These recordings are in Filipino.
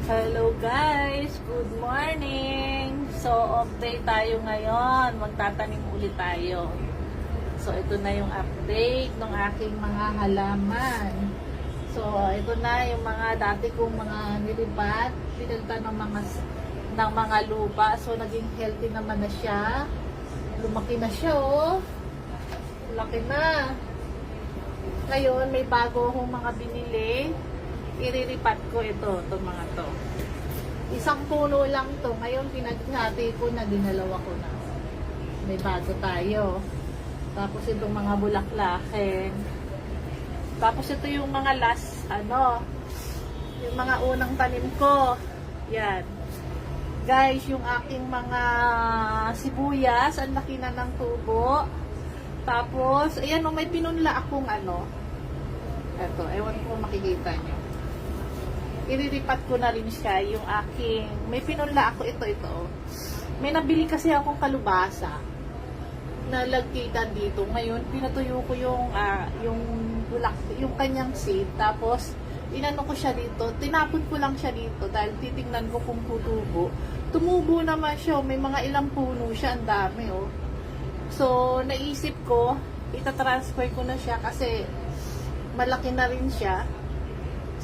Hello guys! Good morning! So, off day tayo ngayon. Magtatanim ulit tayo. So, ito na yung update ng aking mga halaman. So, ito na yung mga dati kong mga nilipat. Pinalta ng mga lupa. So, naging healthy naman na siya. Lumaki na siya, oh. Laki na. Ngayon, may bago akong mga binili. Iriripat ko itong mga to. Isang puno lang to. Ngayon, pinaghati ko na, dinalawa ko na. May bago tayo. Tapos itong mga bulaklakin. Tapos ito yung mga last, yung mga unang tanim ko. Yan. Guys, yung aking mga sibuyas, ang laki na ng tubo. Tapos, ayan o, may pinunla akong Ito, ewan ko makikita nyo. Iriripat ko na rin siya yung aking, may pinunla ako ito. May nabili kasi akong kalubasa na lagkitan dito. Ngayon, pinatuyo ko yung kanyang seed. Tapos, inano ko siya dito. Tinapon ko lang siya dito dahil titingnan ko kung tutubo. Tumubo naman siya. May mga ilang puno siya. Ang dami, oh. So, naisip ko, itatransfer ko na siya kasi malaki na rin siya.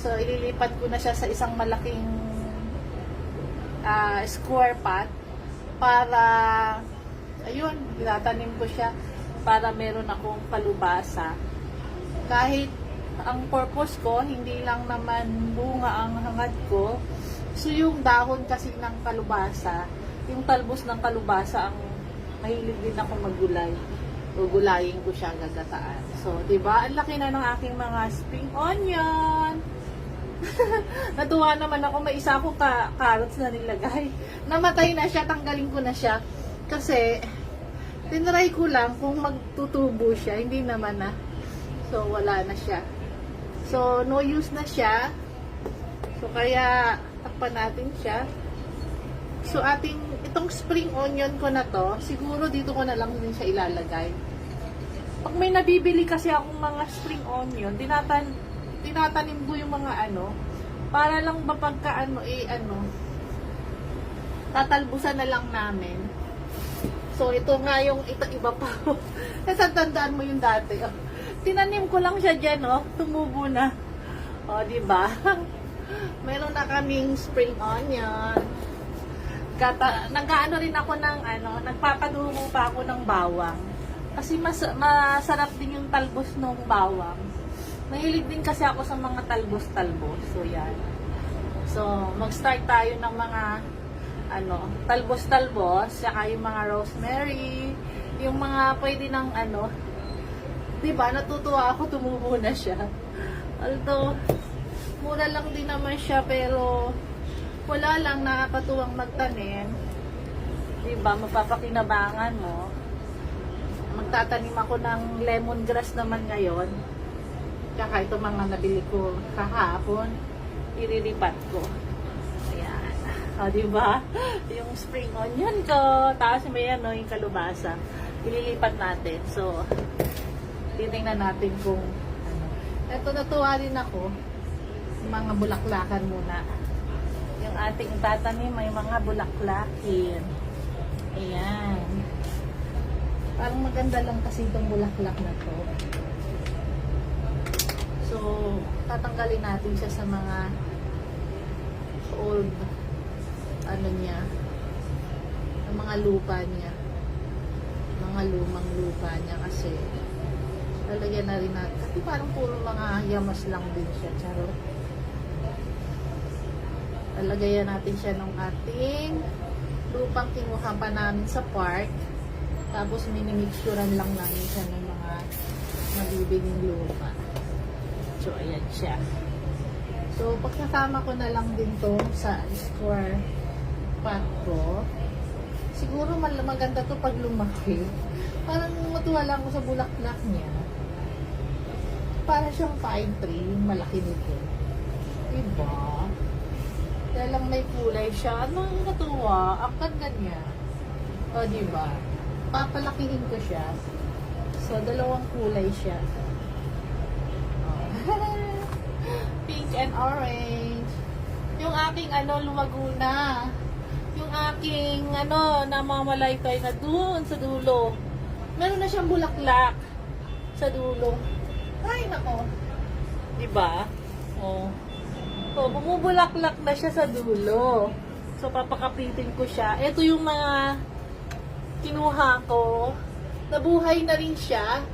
So, ililipat ko na siya sa isang malaking square pot para, ayun, itatanim ko siya para meron akong kalubasa. Kahit ang purpose ko, hindi lang naman bunga ang hangad ko. So, yung dahon kasi ng kalubasa, yung talbos ng kalubasa, ang mahilig din ako maggulay. Gugulayin ko siya, gagataan. So, diba? Ang laki na ng aking mga spring onion. Natuwa naman ako, may isa akong carrots na nilagay. Namatay na siya, tanggalin ko na siya. Kasi, tinry ko lang kung magtutubo siya. Hindi naman na. So, wala na siya. So, no use na siya. So, kaya, takpan natin siya. So, itong spring onion ko na to, siguro dito ko na lang din siya ilalagay. Pag may nabibili kasi akong mga spring onion, tinatanim ko yung mga para lang ba pagka tatalbusan na lang namin. So, ito nga yung iba pa. Kasi tandaan mo yung dati. Tinanim ko lang siya dyan, tumubo na. Diba? Meron na kaming spring onion. Nag-ano rin ako ng nagpapadungo pa ako ng bawang. Kasi masarap din yung talbos ng bawang. Mahilig din kasi ako sa mga talbos-talbos. So, yan. So, mag-start tayo ng mga talbos-talbos, saka yung mga rosemary, yung mga pwede ng diba, natutuwa ako, tumubo na siya. Although, mura lang din naman siya, pero wala lang, nakakatuwang magtanim. Diba, mapapakinabangan mo. Magtatanim ako ng lemongrass naman ngayon. Tsaka ito mga nabili ko kahapon, iriripat ko. Ayan. Diba? Yung spring onion ko. Tapos may yung kalubasa. Ililipat natin. So, titingnan natin kung Ito, natuwa rin ako. Mga bulaklakan muna. Yung ating tatanim may mga bulaklakin. Ayan. Parang maganda lang kasi itong bulaklak na to. So, tatanggalin natin siya sa mga old niya, ang mga lupa niya, mga lumang lupa niya kasi lalagyan na rin natin. Kasi parang puro mga yamas lang din siya. Charot. Lalagyan natin siya ng ating lupang kinuha pa namin sa park. Tapos minimixturan lang namin siya ng mga mabibiging lupa. So, ayan siya. So, pagkasama ko na lang din to sa square pot ko. Siguro maganda to pag lumaki. Parang matuwa lang ako sa bulaklak niya. Para siyang pine tree, malaki nito. Diba? Kaya lang may kulay siya. Anong natuwa? Ang ganda niya. Diba? Papalakihin ko siya. So, dalawang kulay siya. Pink and orange. Yung aking lumago na. Yung aking namamalay-tay na dun sa dulo. Meron na siyang bulaklak sa dulo. Ay, nako. Diba? Oh. So, bumubulaklak na siya sa dulo. So, papakapitin ko siya. Ito yung mga kinuha ko. Nabuhay na rin siya.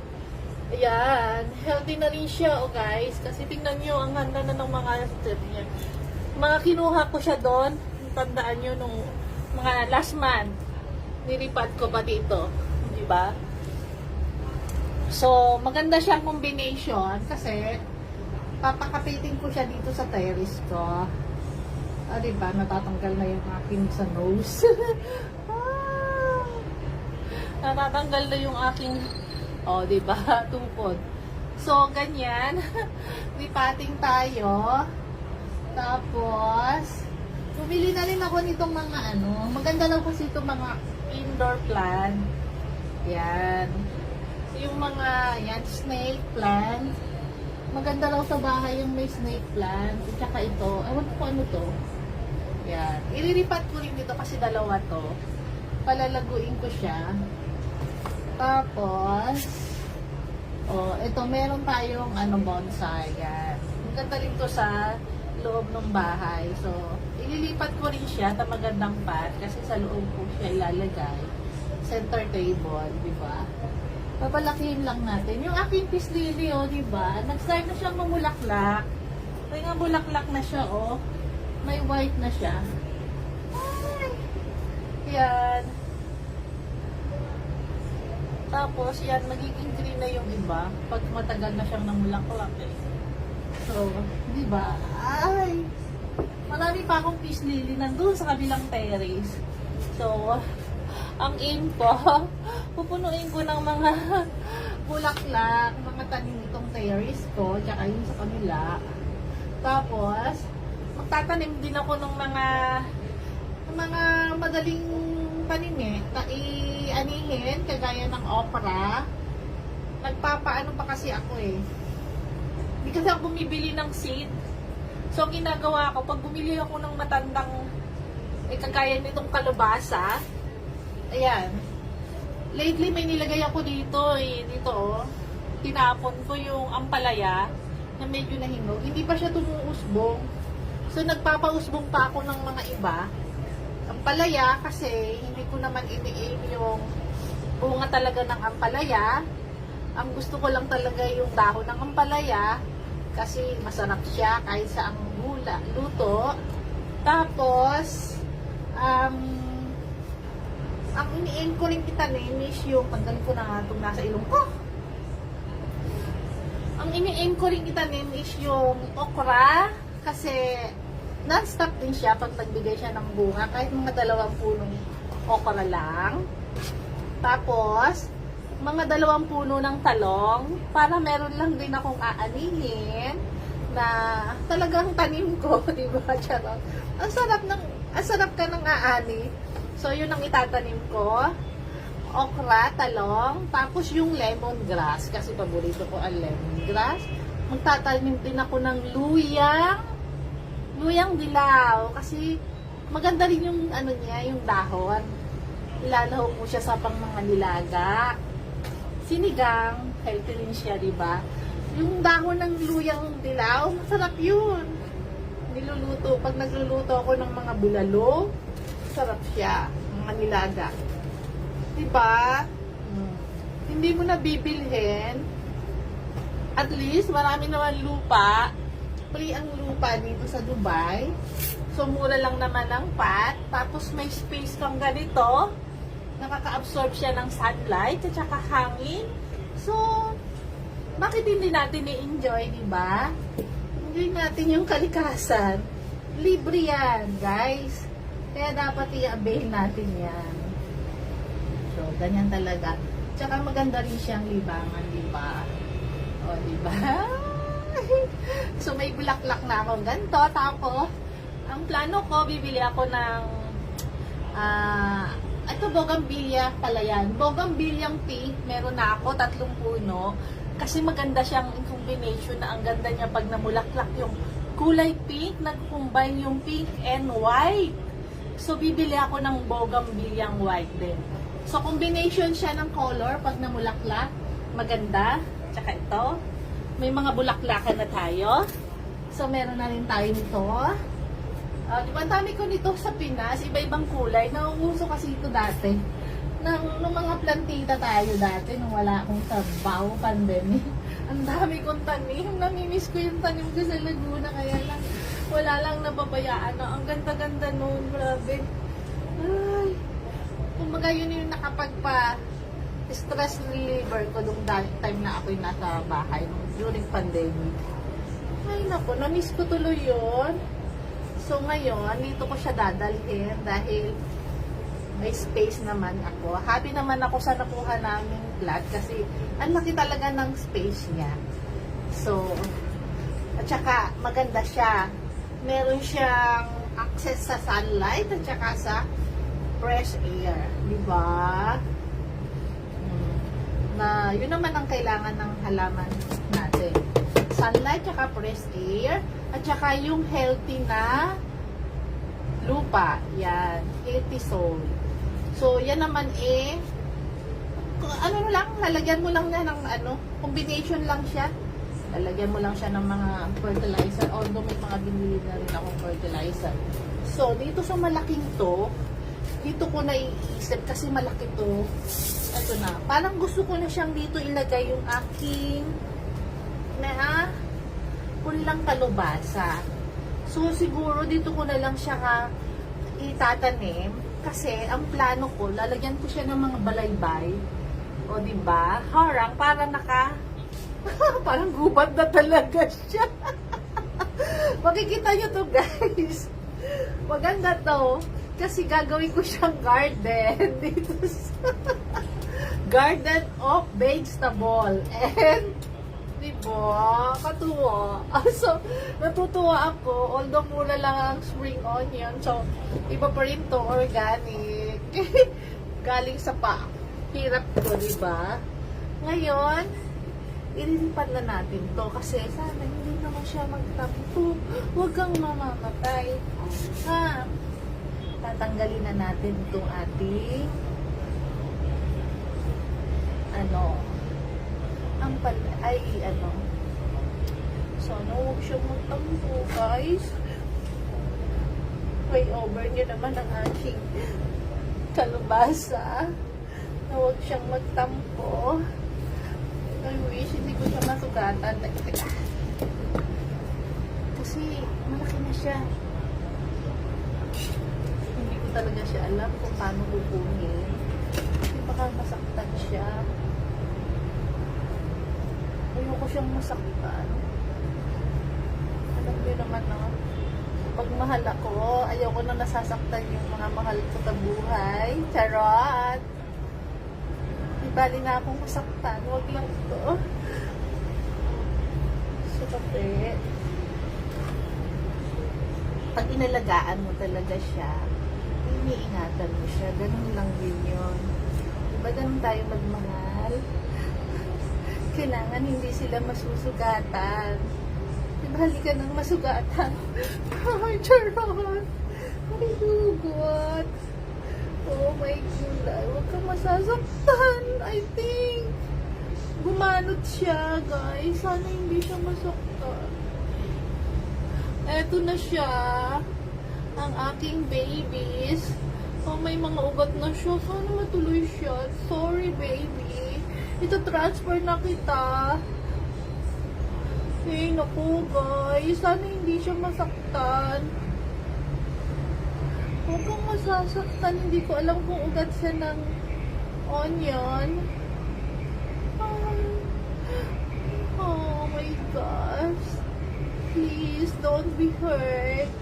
Ayan. Healthy na rin siya, oh guys. Kasi tingnan nyo, ang ganda na ng mga step niya. Mga kinuha ko siya doon. Tandaan nyo nung mga last month. Nilipat ko pa dito. Diba? So, maganda siyang combination kasi papakapitin ko siya dito sa terrace ko. Diba? Natatanggal na yung aking sa nose. Natatanggal na yung aking diba? Tupod. So, ganyan. Lipating tayo. Tapos, bumili na rin ako nitong mga maganda lang kasi itong mga indoor plant. Yan. Yung mga, snake plant. Maganda lang sa bahay yung may snake plant. At saka ito, ewan ko ano to. Yan. Ililipat ko rin dito kasi dalawa to. Palalaguin ko siya. Tapos, ito meron tayong bonsai. Yan. Maganda rin to sa loob ng bahay. So, ililipat ko rin siya sa magandang pot kasi sa loob ko siya ilalagay. Center table, di ba? Papalakihin lang natin. Yung aking peace lily, di ba? Nag-start na siyang mamulaklak. May nga bulaklak na siya, May white na siya. Ay! Yan. Tapos, yan, magiging green na yung iba pag matagal na siyang namulaklak, So, di ba? Ay! Marami pa akong peace lily nandun sa kabilang terrace. So, ang aim ko, pupunuin ko ng mga bulaklak, mga tanim itong terrace ko, tsaka yun sa kanila. Tapos, magtatanim din ako ng mga madaling tanim i-anihin, kagaya ng okra. Nagpapaano pa kasi ako Hindi kasi ako bumibili ng seed. So, ang ginagawa ko, pag bumili ako ng matandang, kagaya nitong kalabasa, ayan. Lately, may nilagay ako dito, dito, tinapon ko yung ampalaya na medyo nahinog. Hindi pa siya tumuusbong. So, nagpapausbong pa ako ng mga iba. Ampalaya, kasi hindi ko naman ini-aim yung bunga talaga ng ampalaya. Ang gusto ko lang talaga yung dahon ng ampalaya kasi masarap siya kahit sa ang luto. Tapos, ang ini-aim ko rin itanim is yung, tanggalin ko na nga itong nasa ilong ko. Ang ini-aim ko rin itanim is yung okra kasi non-stop din siya pag nagbigay siya ng bunga kahit mga 2 punong okra lang. Tapos, mga 2 puno ng talong para meron lang din akong aanihin na talagang tanim ko, di ba? Charot. Ang sarap ka ng aani. So, yun ang itatanim ko. Okra, talong, tapos yung lemongrass, kasi paborito ko ang lemongrass. Magtatanim din ako ng luyang dilaw, kasi maganda rin yung yung dahon. Ilalaho mo siya sa pang mga nilaga. Sinigang, healthy rin siya, di ba? Yung dahon ng luyang dilaw, masarap yun. Niluluto, pag nagluluto ako ng mga bulalo, sarap siya, mga nilaga. Diba? Hindi mo na bibilhin. At least, marami naman lupa. Free ang lupa dito sa Dubai. So, mura lang naman ang pot. Tapos, may space kang ganito. Nakaka-absorb siya ng sunlight at saka hangin. So, bakit hindi natin i-enjoy, diba? Enjoy natin yung kalikasan. Libre yan, guys. Kaya dapat i-avail natin yan. So, ganyan talaga. Tsaka maganda rin siyang libangan, diba? O, diba? So, may bulaklak na akong ganito. Tapos, ang plano ko, bibili ako ng ito, bougainvillea pala yan. Bougainvilleang pink. Meron na ako, 3 puno. Kasi maganda siyang combination na ang ganda niya pag namulaklak yung kulay pink, nag-combine yung pink and white. So, bibili ako ng bougainvilleang white din. So, combination siya ng color pag namulaklak. Maganda. Tsaka ito. May mga bulaklakan na tayo. So, meron na rin tayo nito. Di ba, ang dami ko nito sa Pinas. Iba-ibang kulay. Nauuso kasi ito dati. Nung mga plantita tayo dati, nung wala akong trabaho, pandemic. Ang dami kong tanim. Namimiss ko yung tanim ko sa Laguna. Kaya lang, wala lang napabayaan na. Ang ganda-ganda noon. Grabe. Ay. Kumbaga yun yung nakapagpa-stress reliever ko nung time na ako'y nasa bahay during pandemic. Ay naku, na-miss ko tuloy yun. So ngayon, dito ko siya dadalhin dahil may space naman ako. Happy naman ako sa nakuha naming flat kasi ang laki talaga ng space niya. So, at saka maganda siya. Meron siyang access sa sunlight at saka sa fresh air. Diba? Na yun naman ang kailangan ng halaman natin. Sunlight, tsaka fresh air, at saka yung healthy na lupa. Yan. Healthy soil. So, yan naman ano lang, lalagyan mo lang na ng combination lang siya. Lalagyan mo lang siya ng mga fertilizer. Although may mga binili na rin akong fertilizer. So, dito sa malaking to, dito ko naiisip kasi malaki to. Ito na. Parang gusto ko na siyang dito ilagay yung aking punlang kalubasa. So, siguro dito ko na lang siya itatanim kasi ang plano ko, lalagyan ko siya ng mga balaybay. O, diba? Harang, para parang gubat na talaga siya. Makikita nyo to, guys. Maganda to. Kasi gagawin ko siyang garden dito sa Garden of Vegetable. And, diba? Katuwa. So, natutuwa ako. Although mura lang ang spring onion. So, iba pa rin to, organic. Galing sa hirap ko, diba? Ngayon, ililipan na natin to. Kasi sana hindi naman siya magtampo. Huwag kang mamamatay. Ha? Tatanggalin na natin itong ating sana huwag siyang magtampo, guys. Way over nyo naman ang aking kalubasa na huwag siyang magtampo. I wish hindi ko siya masugatan. Teka. Kasi malaki na siya. Hindi ko talaga siya alam kung paano kukunin. Kasi baka masaktan siya. Ayoko siyang masaktan. Alam niyo naman, no? Pag mahal ako, ayoko na nasasaktan yung mga mahal ko sa buhay. Charot! Di bali na akong masaktan. Huwag lang ito. So, kasi pag inalagaan mo talaga siya, iniingatan mo siya. Ganun lang din yun. Diba ganun tayo magmahal? Kailangan hindi sila masusugatan. Diba halika ng masugatan? Ay, charot! Ay, dugot! Oh my God! Huwag kang masasaktan! I think gumanot siya, guys. Sana hindi siya masaktan. Eto na siya. Ang aking babies. Oh, may mga ugat na siya. Sana matuloy siya. Sorry, baby. Ito transfer na kita. Eh, naku, guys. Sana hindi siya masaktan. Huwag kang masasaktan. Hindi ko alam kung ugat siya ng onion. Oh my gosh. Please, don't be hurt.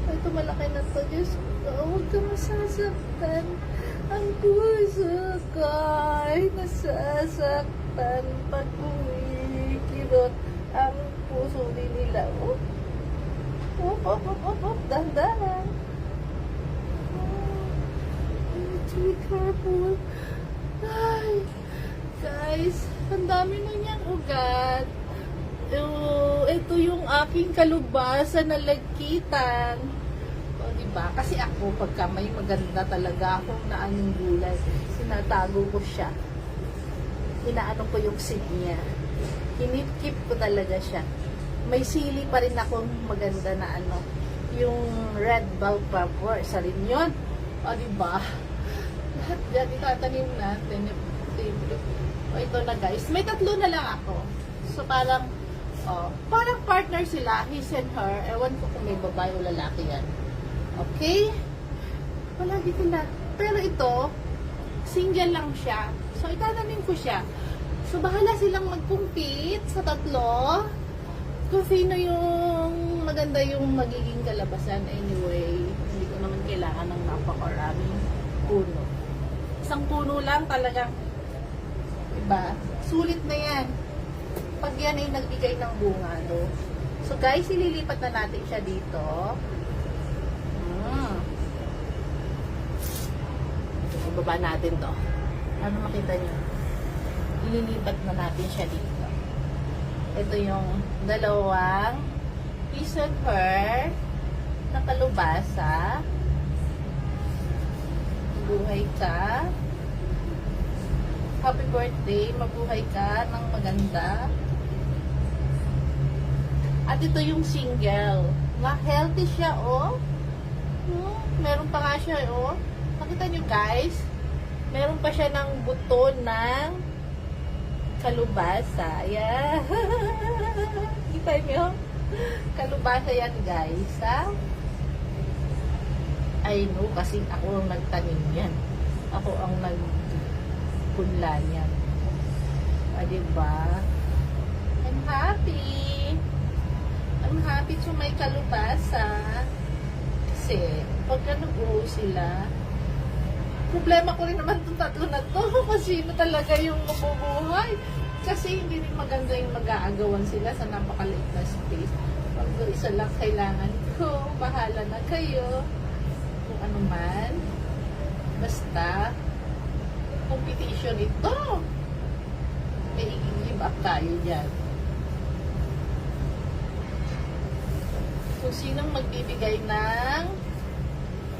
Ito, malaki na to. Diyos ko, huwag kang masasaktan. Ang puso ko ay nasasaktan pag kumikirot ang puso nila. Dahan-dahan. Be careful. Ay, guys, ang dami na niyang ugat. aking kalubasa na lagkitan. O, diba? Kasi ako, pagka may maganda talaga akong naanong gulay, sinatago ko siya. Inaano ko yung seed niya. Hinip-keep ko talaga siya. May sili pa rin akong maganda na ano, yung red bell pepper. Isa rin yun. O, diba? Lahat dyan, itatanim natin. O, ito na guys. May 3 na lang ako. So, parang partner sila, his and her. Ewan ko kung may babae o lalaki yan. Okay? Palagi sila. Pero ito, single lang siya. So, itatanim ko siya. So, bahala silang mag-compete sa 3. Kung sino yung maganda yung magiging kalabasan. Anyway, hindi ko naman kailangan ng napakaraming puno. Isang puno lang talagang, diba? Sulit na yan. Pag yan ay nagbigay ng bunga, no? So, guys, ililipat na natin siya dito. Ibaba natin to. Ano makita nyo? Ililipat na natin siya dito. Ito yung 2 piece of her na kalubasa. Mabuhay ka. Happy birthday. Mabuhay ka ng maganda. At ito yung single. Na-healthy siya, oh. Meron pa nga siya, oh. Nakita nyo, guys? Meron pa siya ng buto ng kalubasa. Ayan. Kita nyo? Kalubasa yan, guys. Ha? I know, kasi ako ang nagtanim yan. Ako ang nagpunla yan. Diba? I'm happy. I'm happy to may kalubasa. Kasi, pagka nag-grow sila, problema ko rin naman itong 3 na to. Kasi sino talaga yung mabubuhay. Kasi hindi rin maganda yung mag-aagawan sila sa napakaliit na space. Pag isa lang kailangan ko, bahala na kayo. Kung ano man. Basta, competition ito. May i-give up tayo dyan. Kung sinong magbibigay ng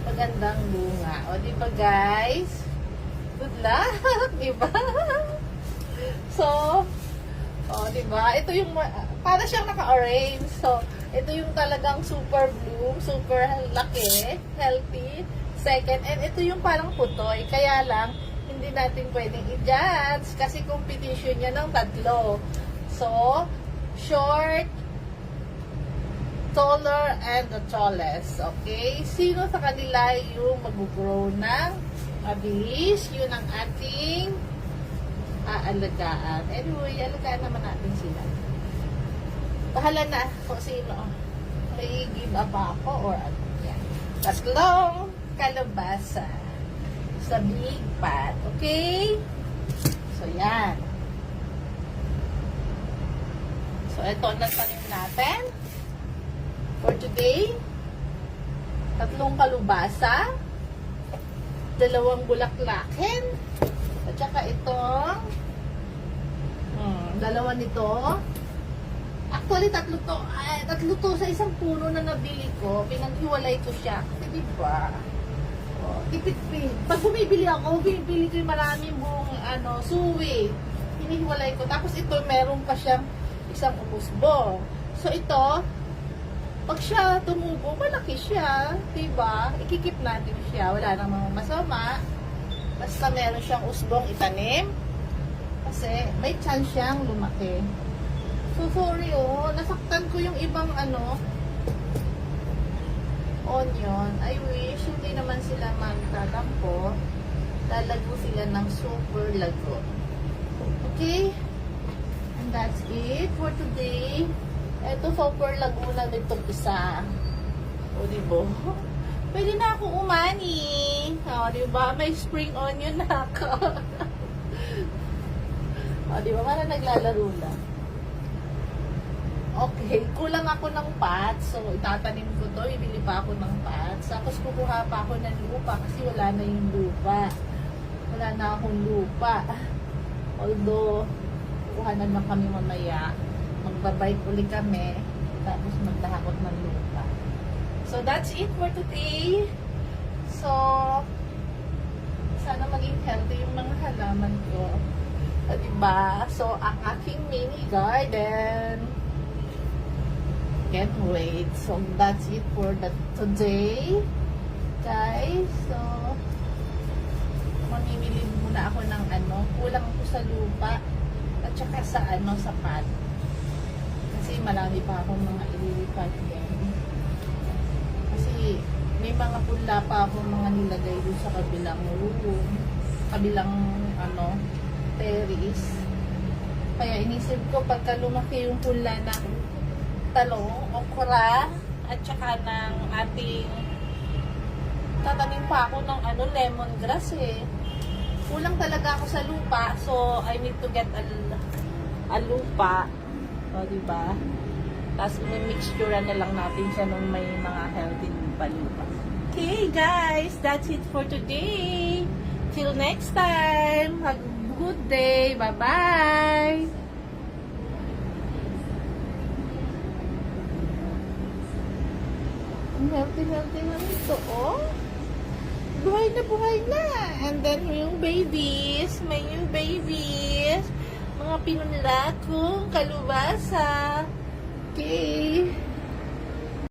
magandang bunga. O, diba guys? Good luck! Diba? So, diba? Ito yung, para siyang naka-orange. So, ito yung talagang super bloom, super laki, healthy. Second, and ito yung parang putoy. Kaya lang, hindi natin pwedeng i-judge kasi competition niya ng 3. So, short, taller, and the tallest. Okay? Sino sa kanila yung mag-grow ng mabilis? Yun ang ating aalagaan. Anyway, alagaan naman natin sila. Bahala na kung sino. May give up ako or ano. Yan. 3 kalabasa sa big pot. Okay? So, yan. So, ito na tanim natin. For today, 3 kalubasa, 2 bulaklakin, at saka itong 2 nito. Actually, 3 to. Ay, 3 to sa isang puno na nabili ko. Pinaghiwalay ko siya. Kasi diba? Tipid-pid. Pag bumibili ako, bumibili ko yung maraming buong suwi. Hinihiwalay ko. Tapos ito, meron pa siyang isang umusbong. So ito, pag siya tumubo, malaki siya. Diba? Ikikip natin siya. Wala namang masama. Basta meron siyang usbong itanim. Kasi may chance siyang lumaki. So, sorry nasaktan ko yung ibang onion. I wish hindi naman sila magtatampo. Lalago sila ng super lago. Okay? And that's it for today. Ito, super laguna nitong isa. O, diba? Pwede na ako umani. O, diba? May spring onion na ako. O, diba? Parang naglalaro lang. Okay, kulang ako ng pots. So, itatanim ko to. Ibili pa ako ng pots. Tapos, kukuha pa ako ng lupa kasi wala na yung lupa. Wala na akong lupa. Although, kukuha na kami mamaya. Magbabike uli kami. tapos magdahakot ng lupa. So, that's it for today. So, sana maging healthy yung mga halaman ko. Diba? So, ang aking mini garden. Can't wait. So, that's it for today. Guys, so, mamimili muna ako ng kulang ko sa lupa at saka sa sa pot. Kasi marami pa akong mga ililipat yan. Kasi may mga punla pa akong mga nilagay doon sa kabilang room, kabilang terrace. Kaya inisip ko pagka lumaki yung punla ng talong, okra, at saka ng ating tatanim pa ako ng lemongrass eh. Kulang talaga ako sa lupa, so I need to get a lupa. O, diba? Tapos mixture na lang natin siya nung may mga healthy lupa. Okay guys, that's it for today. Till next time. Have a good day. Bye-bye. Ang healthy na ito, oh. Buhay na. And then yung babies, may new babies. Mga pinunla kong kalubasa. Okay.